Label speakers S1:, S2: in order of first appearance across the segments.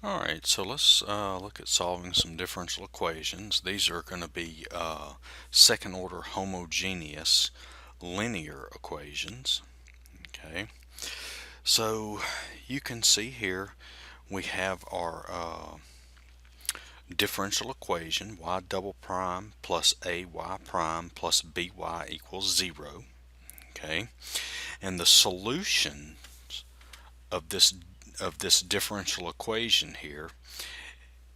S1: Alright, so let's look at solving some differential equations. These are going to be second order homogeneous linear equations. Okay, so you can see here we have our differential equation y double prime plus ay prime plus by equals 0. Okay, and the solution of this differential equation here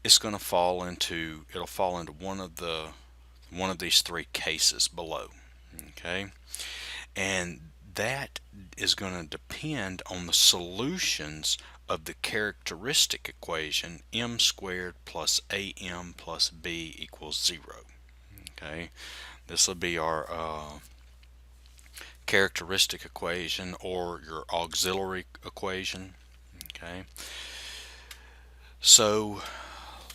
S1: it's going to fall into one of these three cases below. Okay, and that is going to depend on the solutions of the characteristic equation m squared plus am plus b equals 0. Okay, this will be our characteristic equation or your auxiliary equation. Okay, so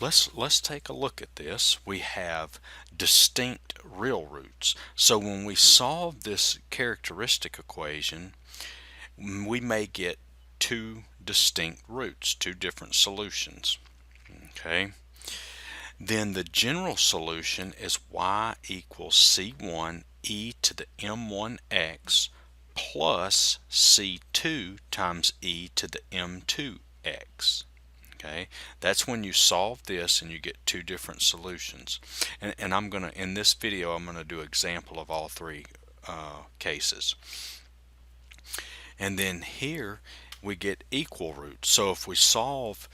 S1: let's take a look at this. We have distinct real roots. So when we solve this characteristic equation, we may get two distinct roots, two different solutions. Okay. Then the general solution is y equals c1 e to the m1x plus c2 times e to the m2x. Okay, that's when you solve this and you get two different solutions. And I'm gonna in this video I'm gonna do an example of all three cases. And then here we get equal roots. So if we solve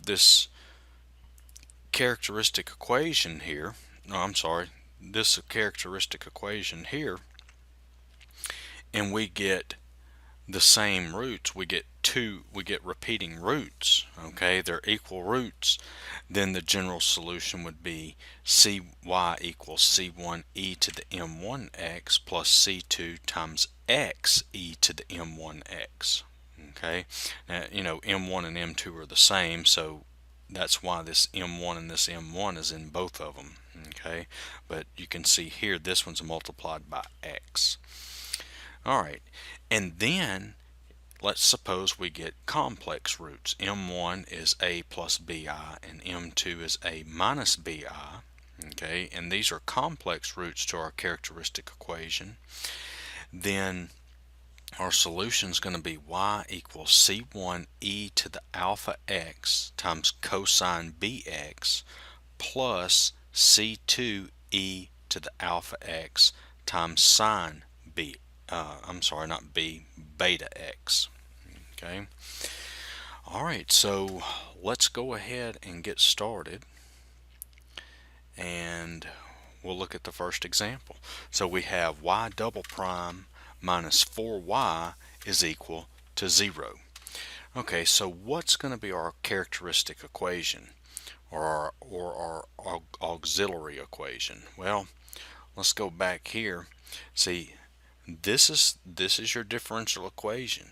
S1: this characteristic equation here, no, I'm sorry, this characteristic equation here, and we get the same roots, we get repeating roots. Okay, they're equal roots. Then the general solution would be cy equals c1 e to the m1x plus c2 times x e to the m1x. Okay, now m1 and m2 are the same, so that's why this m1 and this m1 is in both of them. Okay, but you can see here this one's multiplied by x. All right, and then let's suppose we get complex roots. M1 is a plus bi and M2 is a minus bi. Okay, and these are complex roots to our characteristic equation. Then our solution is going to be y equals c1 e to the alpha x times cosine bx plus c2 e to the alpha x times sine b. I'm sorry, not b, beta x. Okay. All right, so let's go ahead and get started, and we'll look at the first example. So we have y double prime minus 4y is equal to 0. Okay, so what's going to be our characteristic equation or our auxiliary equation? Well, let's go back here. See, this is your differential equation.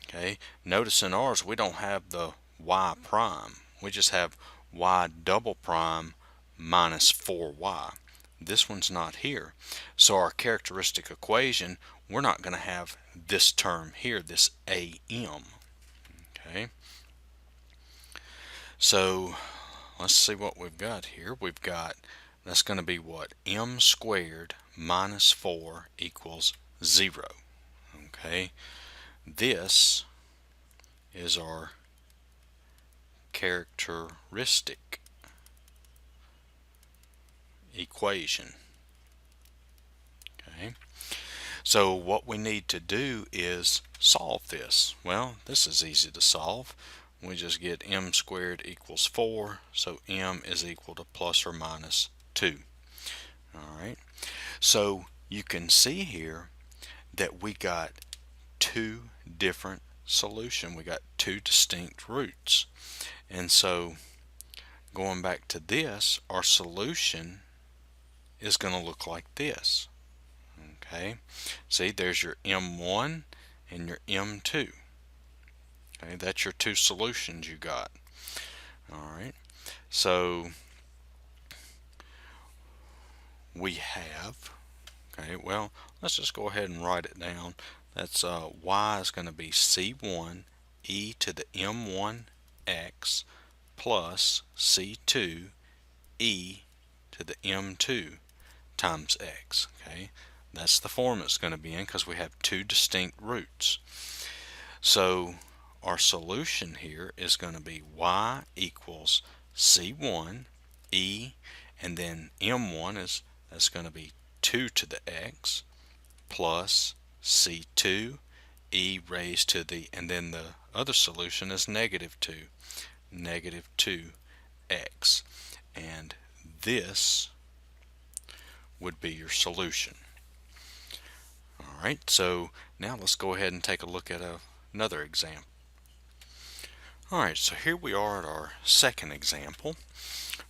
S1: Okay, notice in ours we don't have the y prime, we just have y double prime minus 4y. This one's not here, so our characteristic equation, we're not going to have this term here, this am. Okay, so let's see what we've got here. We've got, that's going to be what, m squared minus 4 equals 0. Okay, this is our characteristic equation. Okay, so what we need to do is solve this. Well, this is easy to solve. We just get m squared equals 4, so m is equal to plus or minus 2. Alright, so you can see here that we got two different solutions. We got two distinct roots. And so going back to this, our solution is going to look like this. Okay, see, there's your M1 and your M2. Okay, that's your two solutions you got. All right, so we have, okay, well, let's just go ahead and write it down. That's y is going to be c1 e to the m1 x plus c2 e to the m2 times x. Okay, that's the form it's going to be in because we have two distinct roots. So our solution here is going to be y equals c1 e, and then m1 that's going to be 2 to the x plus c2 e raised to the, and then the other solution is negative 2x, and this would be your solution. Alright, so now let's go ahead and take a look at another example. Alright, so here we are at our second example.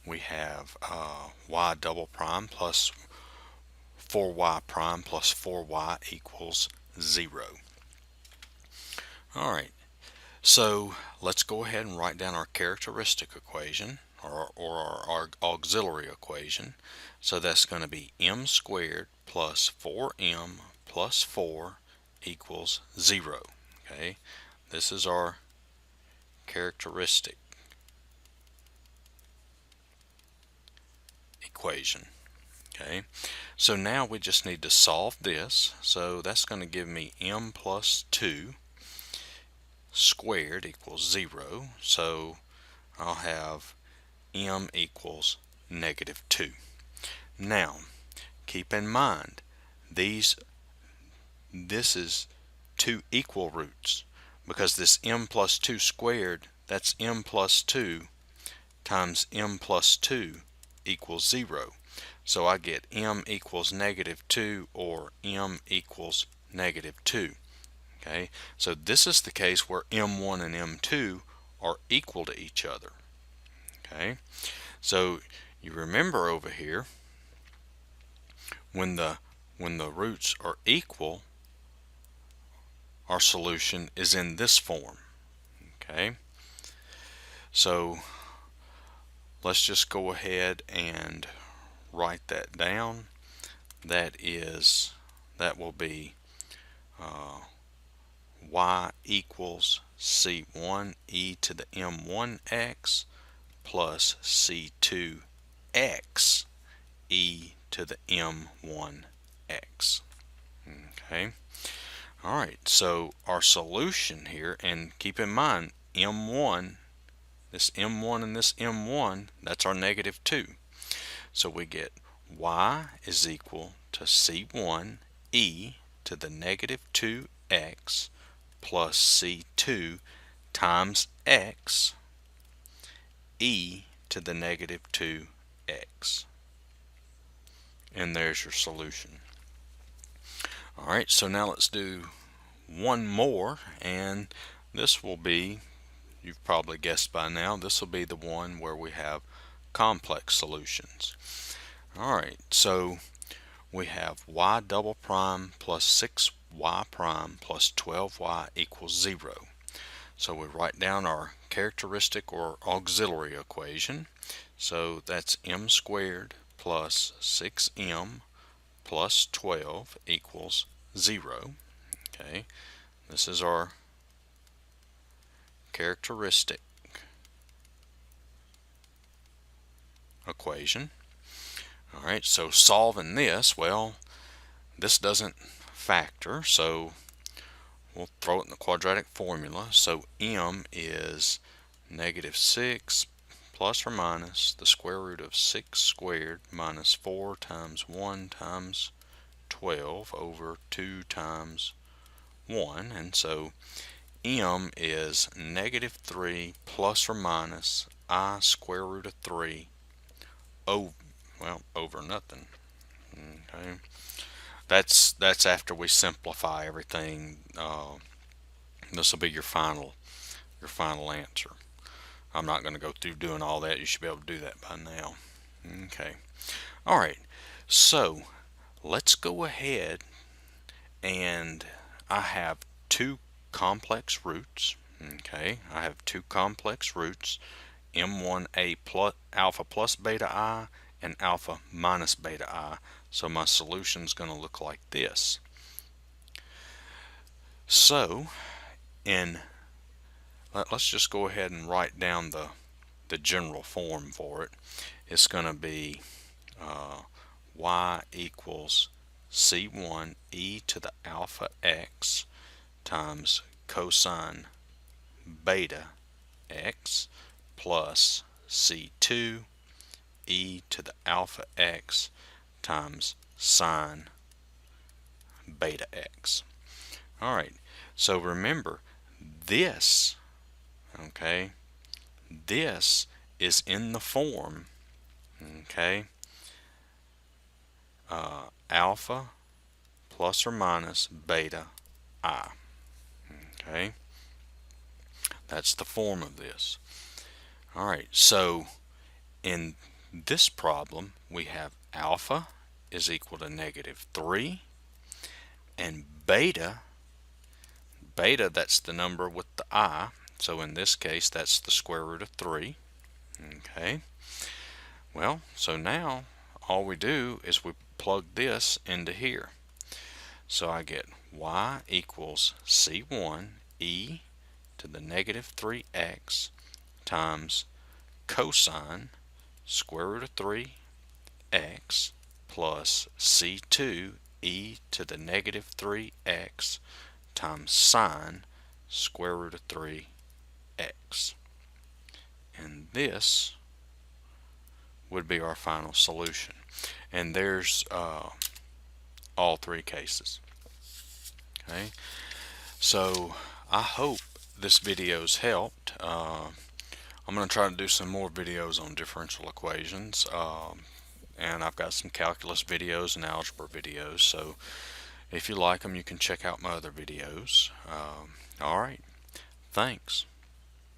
S1: We have y double prime plus 4y prime plus 4y equals 0. Alright, so let's go ahead and write down our characteristic equation, or our auxiliary equation. So that's going to be m squared plus 4m plus 4 equals 0. Okay, this is our characteristic equation. Okay, so now we just need to solve this. So that's going to give me m plus 2 squared equals 0. So I'll have m equals negative 2. Now keep in mind this is two equal roots, because this m plus 2 squared, that's m plus 2 times m plus 2 equals 0. So I get m equals negative 2 or m equals negative 2. Okay, so this is the case where m1 and m2 are equal to each other. Okay, so you remember over here, when the roots are equal, our solution is in this form. Okay, so let's just go ahead and write that down. That will be y equals c1 e to the m1x plus c2x e to the m1x. Okay, alright, so our solution here, and keep in mind m1, this m1 and this m1, that's our negative 2. So we get y is equal to c1 e to the negative 2x plus c2 times x e to the negative 2x. And there's your solution. Alright, so now let's do one more, and this will be, you've probably guessed by now, this will be the one where we have complex solutions. Alright, so we have y double prime plus 6y prime plus 12y equals 0. So we write down our characteristic or auxiliary equation. So that's m squared plus 6m plus 12 equals 0. Okay, this is our characteristic equation. Alright, so solving this, well, this doesn't factor, so we'll throw it in the quadratic formula. So m is negative 6 plus or minus the square root of 6 squared minus 4 times 1 times 12 over 2 times 1. And so m is negative 3 plus or minus I square root of 3 over nothing. Okay, that's after we simplify everything. This will be your final answer. I'm not going to go through doing all that. You should be able to do that by now. Okay, alright, so let's go ahead, and I have two complex roots. Okay, I have two complex roots, m1a plus alpha plus beta I and alpha minus beta I. So my solution is going to look like this. So let's just go ahead and write down the general form for it. It's going to be y equals c1 e to the alpha x times cosine beta x plus c2 e to the alpha x times sine beta x. Alright, so remember this, okay, this is in the form, okay, alpha plus or minus beta I. Okay, that's the form of this. Alright, so in this problem we have alpha is equal to -3 and beta, that's the number with the I, so in this case that's the square root of 3. Okay, well, so now all we do is we plug this into here. So I get y equals c1 e to the -3x times cosine square root of 3x plus c2 e to the -3x times sine square root of 3x. And this would be our final solution. And there's all three cases. Okay, so I hope this video's helped. I'm going to try to do some more videos on differential equations, and I've got some calculus videos and algebra videos, so if you like them you can check out my other videos. Alright, thanks.